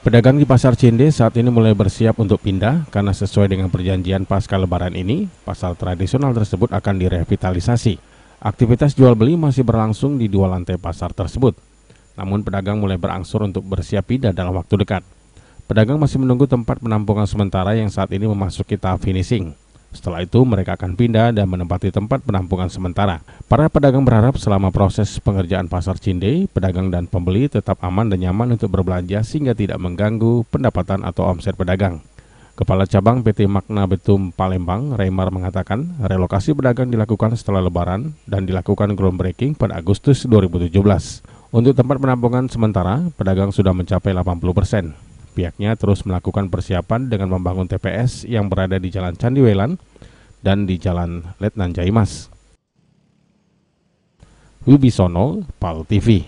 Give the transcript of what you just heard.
Pedagang di Pasar Cinde saat ini mulai bersiap untuk pindah karena sesuai dengan perjanjian pasca Lebaran ini, pasar tradisional tersebut akan direvitalisasi. Aktivitas jual beli masih berlangsung di 2 lantai pasar tersebut. Namun pedagang mulai berangsur untuk bersiap pindah dalam waktu dekat. Pedagang masih menunggu tempat penampungan sementara yang saat ini memasuki tahap finishing. Setelah itu mereka akan pindah dan menempati tempat penampungan sementara. Para pedagang berharap selama proses pengerjaan Pasar Cinde, pedagang dan pembeli tetap aman dan nyaman untuk berbelanja sehingga tidak mengganggu pendapatan atau omset pedagang. Kepala Cabang PT Makna Betum Palembang, Reymar mengatakan, relokasi pedagang dilakukan setelah Lebaran dan dilakukan groundbreaking pada Agustus 2017. Untuk tempat penampungan sementara, pedagang sudah mencapai 80%. Pihaknya terus melakukan persiapan dengan membangun TPS yang berada di Jalan Candi Welan dan di Jalan Letnan Jaimas. Wibisono, PAL TV.